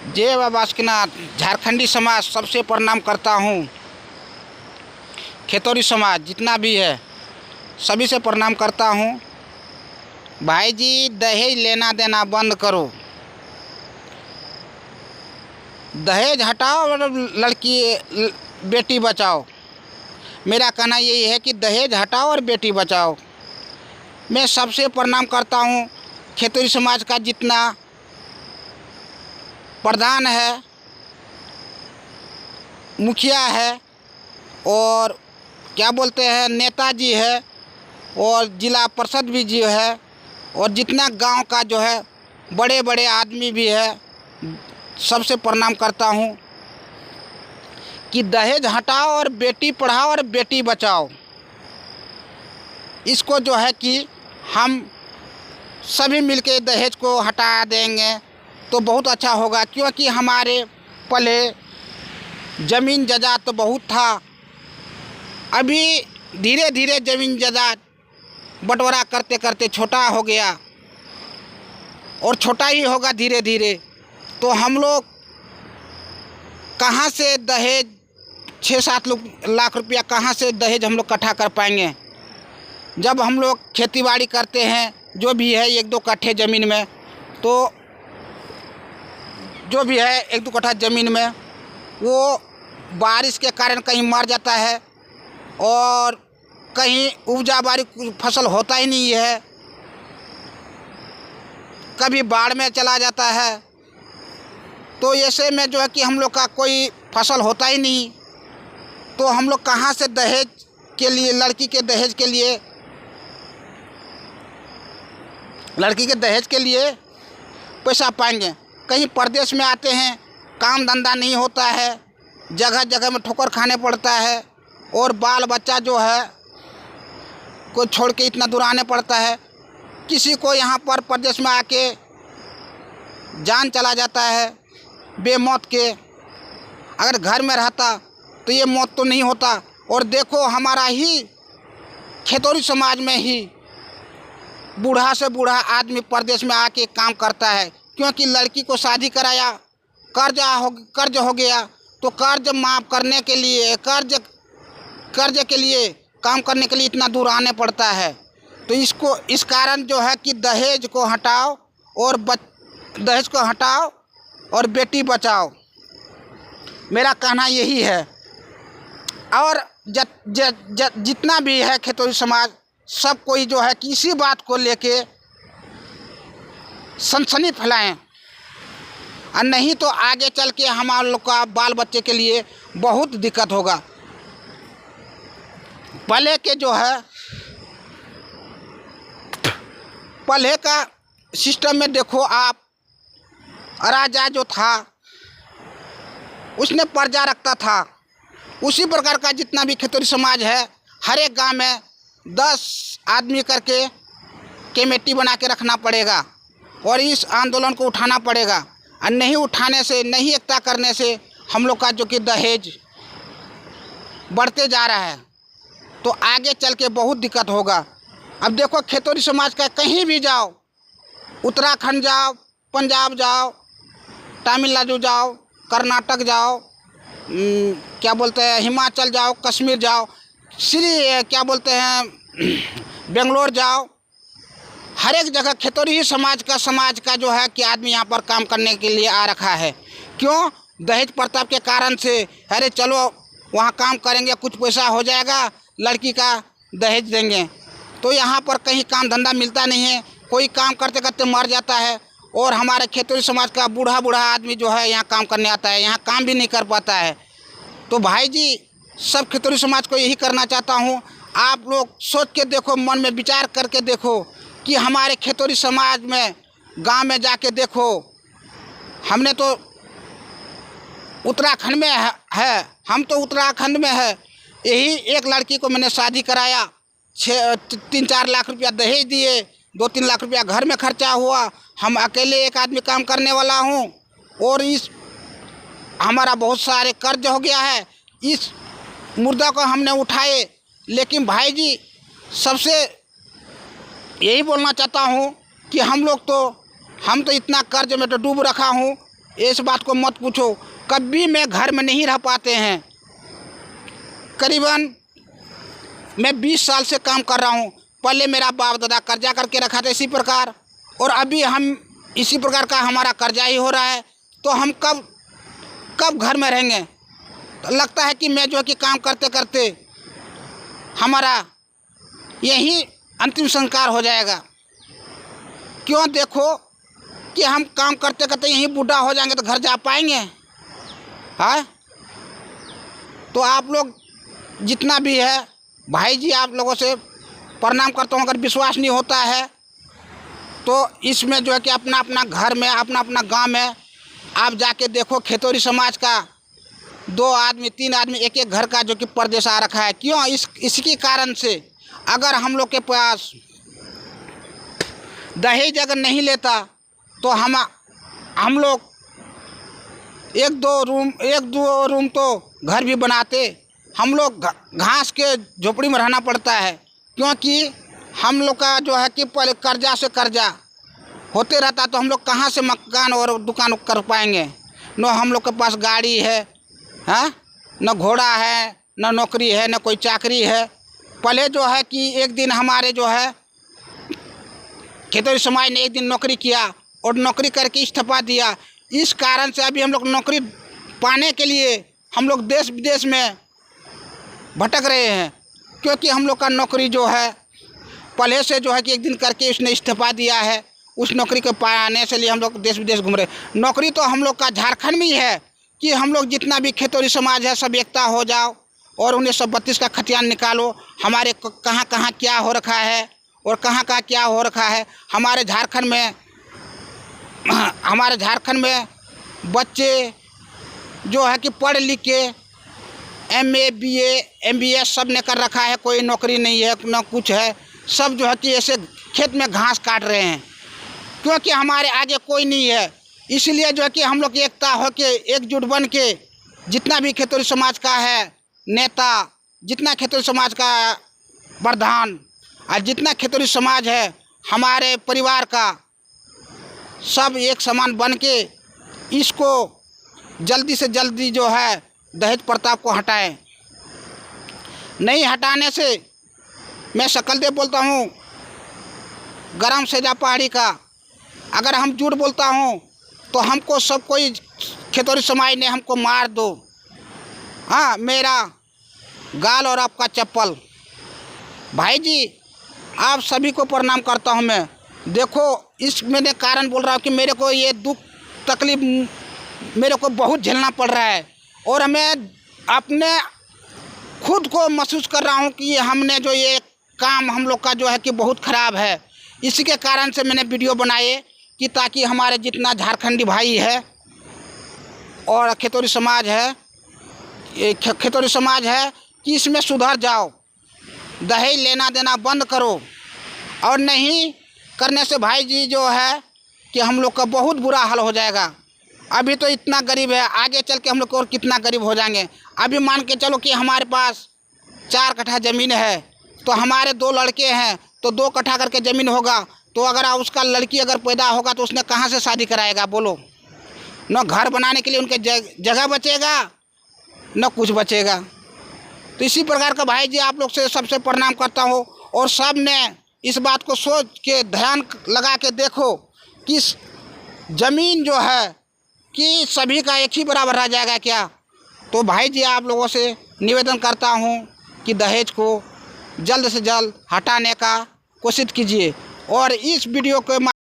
जय बाबा बासुकीनाथ। झारखंडी समाज सबसे प्रणाम करता हूँ। खेतौरी समाज जितना भी है सभी से प्रणाम करता हूँ। भाई जी, दहेज लेना देना बंद करो, दहेज हटाओ और लड़की बेटी बचाओ। मेरा कहना यही है कि दहेज हटाओ और बेटी बचाओ। मैं सबसे प्रणाम करता हूँ। खेतौरी समाज का जितना प्रधान है, मुखिया है और क्या बोलते हैं नेताजी है और जिला परिषद भी जो है और जितना गांव का जो है बड़े बड़े आदमी भी है, सबसे प्रणाम करता हूं कि दहेज हटाओ और बेटी पढ़ाओ और बेटी बचाओ। इसको जो है कि हम सभी मिलके दहेज को हटा देंगे तो बहुत अच्छा होगा, क्योंकि हमारे पहले ज़मीन जायदाद तो बहुत था। अभी धीरे धीरे ज़मीन जायदाद बंटवारा करते करते छोटा हो गया और छोटा ही होगा धीरे धीरे। तो हम लोग कहाँ से दहेज 6-7 लाख रुपया कहाँ से दहेज हम लोग इकट्ठा कर पाएंगे? जब हम लोग खेतीबाड़ी करते हैं, जो भी है 1-2 कट्ठे ज़मीन में, तो जो भी है 1-2 कट्ठा ज़मीन में वो बारिश के कारण कहीं मर जाता है और कहीं उपजा बारी फसल होता ही नहीं है, कभी बाढ़ में चला जाता है। तो ऐसे में जो है कि हम लोग का कोई फसल होता ही नहीं, तो हम लोग कहाँ से दहेज के लिए लड़की के दहेज के लिए पैसा पाएंगे? कहीं परदेश में आते हैं, काम धंधा नहीं होता है, जगह जगह में ठोकर खाने पड़ता है और बाल बच्चा जो है को छोड़ के इतना दूर आने पड़ता है। किसी को यहाँ पर परदेश में आके जान चला जाता है बेमौत के। अगर घर में रहता तो ये मौत तो नहीं होता। और देखो, हमारा ही खेतौरी समाज में ही बूढ़ा से बूढ़ा आदमी परदेश में आके काम करता है, क्योंकि लड़की को शादी कराया, कर्ज हो गया, तो कर्ज माफ़ करने के लिए कर्ज के लिए काम करने के लिए इतना दूर आने पड़ता है। तो इस कारण जो है कि दहेज को हटाओ और बेटी बचाओ। मेरा कहना यही है। और जितना भी है खेतौरी समाज, सब कोई जो है कि इसी बात को लेके सनसनी फैलाएं, और नहीं तो आगे चल के हमारे लोग का बाल बच्चे के लिए बहुत दिक्कत होगा। पहले के जो है पहले का सिस्टम में देखो आप, राजा जो था उसने प्रजा रखता था। उसी प्रकार का जितना भी खेतौरी समाज है, हर एक गांव में 10 आदमी करके कमेटी बना के रखना पड़ेगा और इस आंदोलन को उठाना पड़ेगा। और नहीं उठाने से, नहीं एकता करने से हम लोग का जो कि दहेज बढ़ते जा रहा है, तो आगे चल के बहुत दिक्कत होगा। अब देखो, खेतौरी समाज का कहीं भी जाओ, उत्तराखंड जाओ, पंजाब जाओ, तमिलनाडु जाओ, कर्नाटक जाओ, क्या बोलते हैं हिमाचल जाओ, कश्मीर जाओ, क्या बोलते हैं बेंगलोर जाओ, हर एक जगह खेतौरी ही समाज का जो है कि आदमी यहाँ पर काम करने के लिए आ रखा है। क्यों? दहेज प्रताप के कारण से। अरे चलो वहाँ काम करेंगे, कुछ पैसा हो जाएगा, लड़की का दहेज देंगे। तो यहाँ पर कहीं काम धंधा मिलता नहीं है, कोई काम करते करते मर जाता है और हमारे खेतौरी समाज का बूढ़ा आदमी जो है यहाँ काम करने आता है, यहाँ काम भी नहीं कर पाता है। तो भाई जी, सब खेतौरी समाज को यही करना चाहता हूँ, आप लोग सोच के देखो, मन में विचार करके देखो कि हमारे खेतौरी समाज में गांव में जाके देखो। हमने तो उत्तराखंड में है, हम तो उत्तराखंड में है। यही एक लड़की को मैंने शादी कराया, 3-4 लाख रुपया दहेज दिए, 2-3 लाख रुपया घर में खर्चा हुआ। हम अकेले एक आदमी काम करने वाला हूँ और हमारा बहुत सारे कर्ज हो गया है। इस मुद्दा को हमने उठाए, लेकिन भाई जी सबसे यही बोलना चाहता हूँ कि हम तो इतना कर्ज में तो डूब रखा हूँ, इस बात को मत पूछो, कभी मैं घर में नहीं रह पाते हैं। करीबन मैं 20 साल से काम कर रहा हूँ। पहले मेरा बाप दादा कर्जा करके रखा था इसी प्रकार, और अभी हम इसी प्रकार का हमारा कर्जा ही हो रहा है। तो हम कब घर में रहेंगे। तो लगता है कि मैं जो है कि काम करते करते हमारा यही अंतिम संस्कार हो जाएगा। क्यों, देखो कि हम काम करते करते यहीं बूढ़ा हो जाएंगे तो घर जा पाएंगे? हाँ, तो आप लोग जितना भी है भाई जी, आप लोगों से प्रणाम करता हूँ। अगर विश्वास नहीं होता है तो इसमें जो है कि अपना अपना घर में, अपना अपना गांव में आप जाके देखो। खेतौरी समाज का 2 आदमी 3 आदमी एक एक घर का जो कि परदेश आ रखा है। क्यों, इसके कारण से अगर हम लोग के पास दहेज अगर नहीं लेता तो हम लोग एक दो रूम तो घर भी बनाते। हम लोग घास के झोपड़ी में रहना पड़ता है, क्योंकि हम लोग का जो है कि पहले कर्जा से कर्जा होते रहता। तो हम लोग कहाँ से मकान और दुकान कर पाएंगे। न हम लोग के पास गाड़ी है, हाँ, न घोड़ा है, न नौकरी है, न कोई चाकरी है। पहले जो है कि एक दिन हमारे जो है खेतौरी समाज ने एक दिन नौकरी किया और नौकरी करके इस्तीफा दिया। इस कारण से अभी हम लोग नौकरी पाने के लिए हम लोग देश विदेश में भटक रहे हैं, क्योंकि हम लोग का नौकरी जो है पहले से जो है कि एक दिन करके उसने इस्तीफा दिया है। उस नौकरी को पाने से लिए हम लोग देश विदेश घूम रहे हैं। नौकरी तो हम लोग का झारखंड में ही है कि हम लोग जितना भी खेतौरी समाज है सब एकता हो जाओ और 1932 का खतियान निकालो। हमारे कहाँ कहाँ क्या हो रखा है और कहाँ कहाँ क्या हो रखा है। हमारे झारखंड में बच्चे जो है कि पढ़ लिख के MA BA MBA सब ने कर रखा है। कोई नौकरी नहीं है, न कुछ है। सब जो है कि ऐसे खेत में घास काट रहे हैं, क्योंकि हमारे आगे कोई नहीं है। इसलिए जो है कि हम लोग एकता हो के एकजुट बन के जितना भी खेतौरी समाज का है नेता, जितना खेतौरी समाज का प्रधान और जितना खेतौरी समाज है हमारे परिवार का, सब एक समान बन के इसको जल्दी से जल्दी जो है दहेज प्रथा को हटाएं। नहीं हटाने से मैं सकलदेव बोलता हूँ, गरम सेजा पहाड़ी का। अगर हम झूठ बोलता हूँ तो हमको सब कोई खेतौरी समाज ने हमको मार दो। हाँ, मेरा गाल और आपका चप्पल। भाई जी, आप सभी को प्रणाम करता हूँ मैं। देखो, इस मैंने कारण बोल रहा हूँ कि मेरे को ये दुख तकलीफ मेरे को बहुत झेलना पड़ रहा है, और मैं अपने खुद को महसूस कर रहा हूँ कि हमने जो ये काम हम लोग का जो है कि बहुत ख़राब है। इसी के कारण से मैंने वीडियो बनाए कि ताकि हमारे जितना झारखंडी भाई है और खेतौरी समाज है कि इसमें सुधर जाओ। दहेज लेना देना बंद करो, और नहीं करने से भाई जी जो है कि हम लोग का बहुत बुरा हाल हो जाएगा। अभी तो इतना गरीब है, आगे चल के हम लोग और कितना गरीब हो जाएंगे। अभी मान के चलो कि हमारे पास 4 कट्ठा ज़मीन है, तो हमारे 2 लड़के हैं तो 2 कट्ठा करके ज़मीन होगा। तो अगर उसका लड़की अगर पैदा होगा तो उसने कहाँ से शादी कराएगा बोलो। न घर बनाने के लिए उनके जगह बचेगा, न कुछ बचेगा। तो इसी प्रकार का भाई जी आप लोग से सबसे प्रणाम करता हूँ, और सब ने इस बात को सोच के ध्यान लगा के देखो कि ज़मीन जो है कि सभी का एक ही बराबर रह जाएगा क्या। तो भाई जी आप लोगों से निवेदन करता हूँ कि दहेज को जल्द से जल्द हटाने का कोशिश कीजिए, और इस वीडियो को